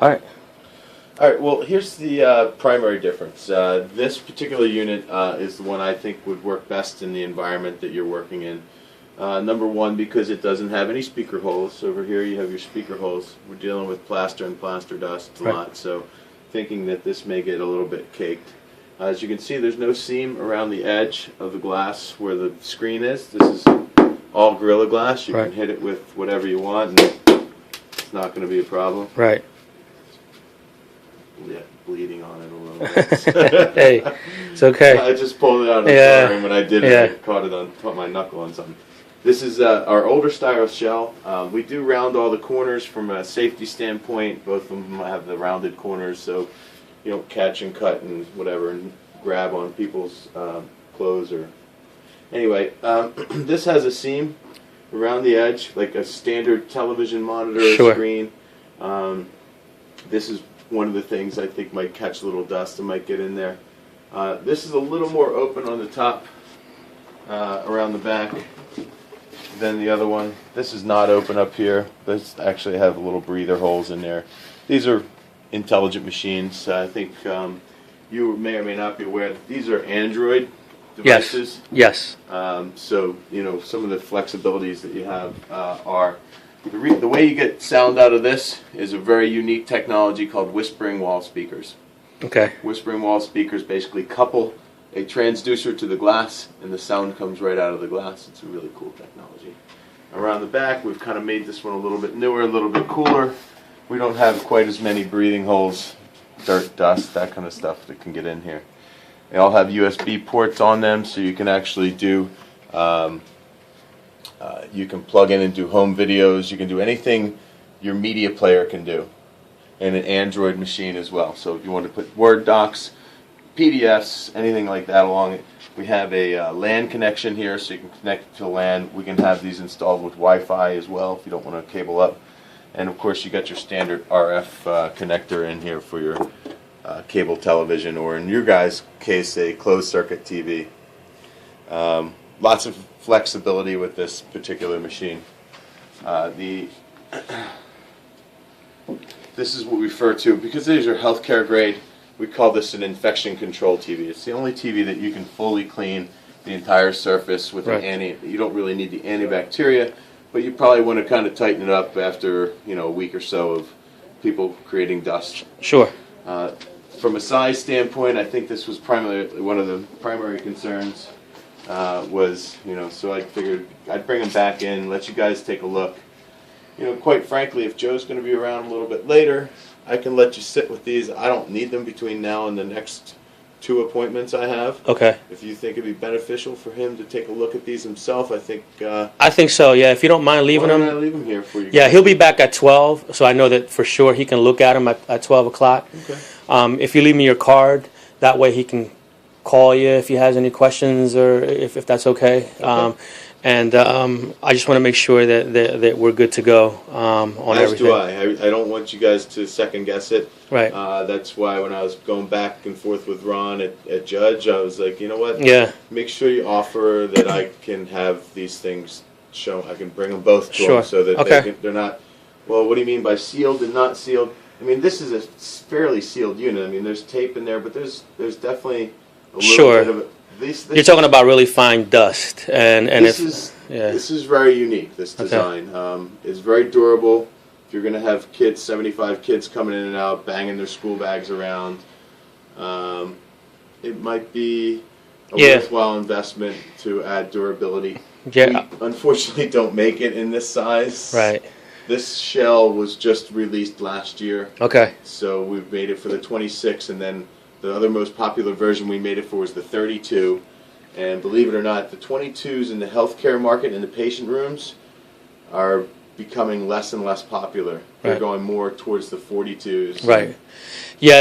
All right. All right, well, here's the primary difference. This particular unit is the one I think would work best in the environment that you're working in. Number one, because it doesn't have any speaker holes. Over here you have your speaker holes. We're dealing with plaster and plaster dust a lot, so thinking that this may get a little bit caked. As you can see, there's no seam around the edge of the glass where the screen is. This is all Gorilla Glass. You can hit it with whatever you want, and it's not going to be a problem. Right. Yeah, bleeding on it a little bit. Hey, it's okay. I just pulled it out of the jar, and when I did it, I caught my knuckle on something. This is our older style shell. We do round all the corners from a safety standpoint. Both of them have the rounded corners, so you don't catch and cut and whatever and grab on people's clothes. Or anyway, this has a seam around the edge, like a standard television monitor screen. This is one of the things I think might catch a little dust and might get in there. This is a little more open on the top around the back than the other one. This is not open up here. This actually have little breather holes in there. These are intelligent machines. I think you may or may not be aware that these are Android devices. Yes. So you know some of the flexibilities that you have are. The way you get sound out of this is a very unique technology called whispering wall speakers. Okay. Whispering wall speakers basically couple a transducer to the glass, and the sound comes right out of the glass. It's a really cool technology. Around the back, we've kind of made this one a little bit newer, a little bit cooler. We don't have quite as many breathing holes, dirt, dust, that kind of stuff that can get in here. They all have USB ports on them, so you can actually do you can plug in and do home videos. You can do anything your media player can do, and an Android machine as well. So if you want to put Word docs, PDFs, anything like that along it, we have a LAN connection here, so you can connect to LAN. We can have these installed with Wi-Fi as well if you don't want to cable up. And of course, you got your standard RF connector in here for your cable television, or in your guys' case, a closed circuit TV. Lots of flexibility with this particular machine. This is what we refer to, because these are healthcare grade, we call this an infection control TV. It's the only TV that you can fully clean the entire surface with an you don't really need the antibacteria, but you probably want to kind of tighten it up after a week or so of people creating dust. Sure. From a size standpoint, I think this was primarily one of the primary concerns. So I figured I'd bring them back in, let you guys take a look. Quite frankly, if Joe's going to be around a little bit later, I can let you sit with these. I don't need them between now and the next 2 appointments I have. Okay. If you think it'd be beneficial for him to take a look at these himself, I think. I think so. Yeah. If you don't mind leaving them. Why don't I leave them here for you? Yeah, he'll be back at 12, so I know that for sure he can look at them at 12 o'clock. Okay. If you leave me your card, that way he can call you if he has any questions, or if that's okay. And I just want to make sure that we're good to go on everything. As do I. I don't want you guys to second guess it. Right. That's why when I was going back and forth with Ron at Judge, I was like, you know what? Yeah. Make sure you offer that I can have these things shown. I can bring them both to them so that they're not, well, what do you mean by sealed and not sealed? I mean, this is a fairly sealed unit. I mean, there's tape in there, but there's definitely a little bit of it. You're talking about really fine dust, and this is very unique. This design is very durable. If you're going to have kids, 75 kids coming in and out, banging their school bags around, it might be a worthwhile investment to add durability. Yeah. We unfortunately don't make it in this size. Right. This shell was just released last year. Okay. So we've made it for the 26, and then the other most popular version we made it for was the 32, and believe it or not, the 22s in the healthcare market in the patient rooms are becoming less and less popular. They're going more towards the 42s. Right. Yeah.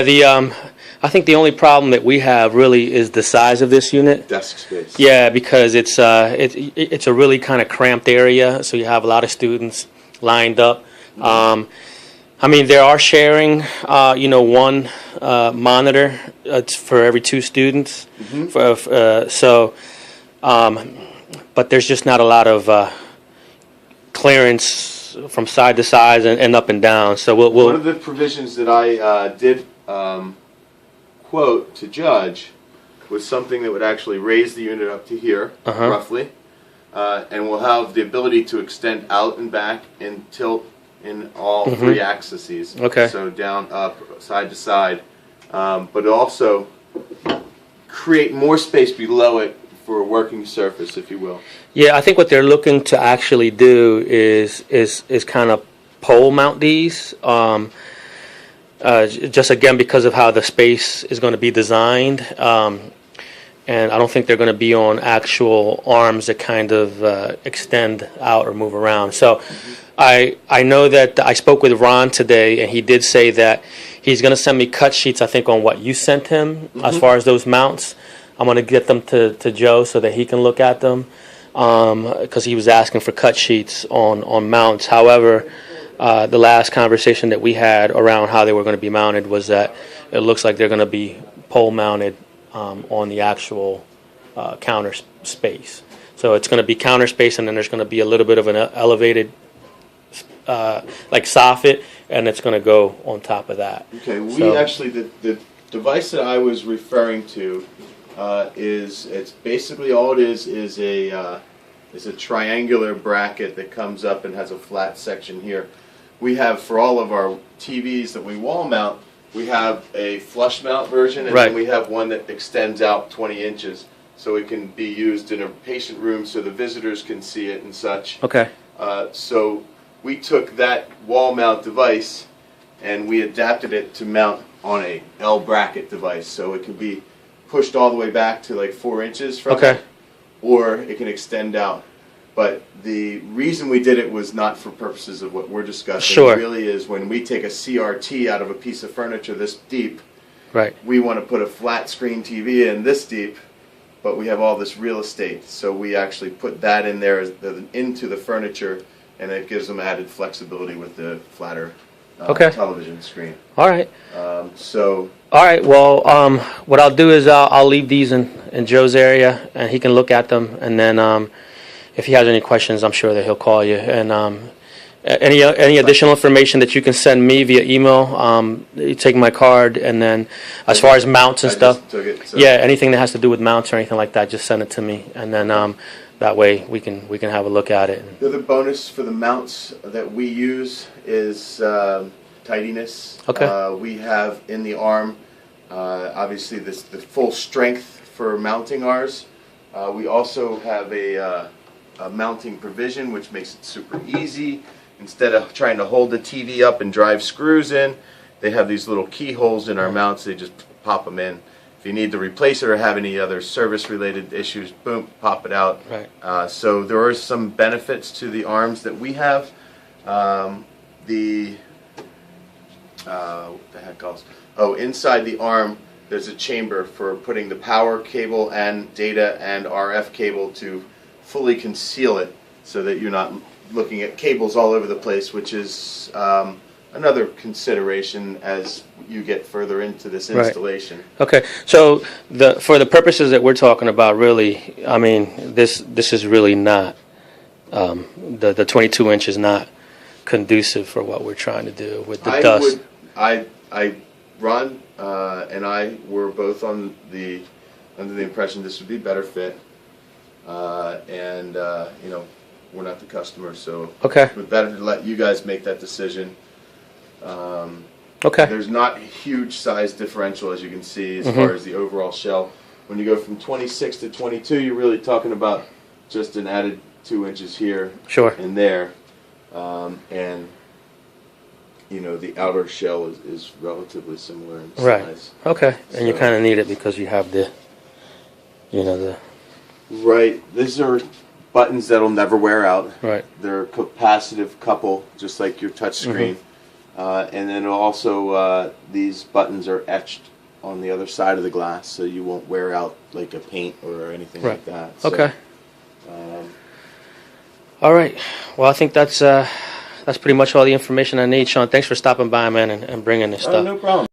I think the only problem that we have really is the size of this unit. Desk space. Yeah, because it's a really kind of cramped area, so you have a lot of students lined up. I mean, they are sharing, one monitor for every 2 students. But there's just not a lot of clearance goes from side to side and up and down. So we'll one of the provisions that I did quote to Judge was something that would actually raise the unit up to here, roughly, and will have the ability to extend out and back and tilt in all three axes. Okay. So down, up, side to side, but also create more space below it for a working surface, if you will. Yeah, I think what they're looking to actually do is kind of pole mount these. Just again because of how the space is going to be designed, and I don't think they're going to be on actual arms that kind of extend out or move around. So I know that I spoke with Ron today, and he did say that he's going to send me cut sheets, I think, on what you sent him as far as those mounts. I'm going to get them to Joe so that he can look at them, because he was asking for cut sheets on mounts. However, the last conversation that we had around how they were going to be mounted was that it looks like they're going to be pole mounted on the actual counter space. So it's going to be counter space, and then there's going to be a little bit of an elevated like soffit, and it's going to go on top of that. Okay, actually, the device that I was referring to it's basically all it is a triangular bracket that comes up and has a flat section here. We have, for all of our TVs that we wall mount, we have a flush mount version, and then we have one that extends out 20 inches, so it can be used in a patient room so the visitors can see it and such. Okay. So we took that wall mount device and we adapted it to mount on a L bracket device, so it can be pushed all the way back to like 4 inches from it, or it can extend out. But the reason we did it was not for purposes of what we're discussing. Sure. It really is when we take a CRT out of a piece of furniture this deep, right, we want to put a flat screen TV in this deep, but we have all this real estate. So we actually put that in there into the furniture, and it gives them added flexibility with the flatter television screen. All right. All right. Well, what I'll do is I'll leave these in Joe's area, and he can look at them, and then if he has any questions, I'm sure that he'll call you. And any additional information that you can send me via email, you take my card, and then as far as mounts and stuff, just took it, so. Yeah, anything that has to do with mounts or anything like that, just send it to me, and then that way we can have a look at it. The other bonus for the mounts that we use is tidiness. Okay. We have in the arm, obviously the full strength for mounting ours. We also have a mounting provision, which makes it super easy. Instead of trying to hold the TV up and drive screws in, they have these little keyholes in our mounts. They just pop them in. If you need to replace it or have any other service-related issues, boom, pop it out. Right. So there are some benefits to the arms that we have. What the heck else? Oh, inside the arm, there's a chamber for putting the power cable and data and RF cable to fully conceal it, so that you're not looking at cables all over the place, which is another consideration as you get further into this installation. Right. Okay, so for the purposes that we're talking about, really, I mean, this is really not the 22 inch is not conducive for what we're trying to do with the dust. Ron and I were both under the impression this would be better fit. You know, we're not the customer, so it's better to let you guys make that decision. There's not a huge size differential, as you can see, as far as the overall shell. When you go from 26 to 22, you're really talking about just an added 2 inches here and there. And you know, the outer shell is relatively similar in size. Okay. And you kind of need it because you have the, you know, the... Right. These are buttons that'll never wear out. Right. They're a capacitive couple, just like your touch screen. And then also these buttons are etched on the other side of the glass, so you won't wear out like a paint or anything like that. So, okay. All right. Well, I think that's pretty much all the information I need, Sean. Thanks for stopping by, man, and bringing this stuff. No problem.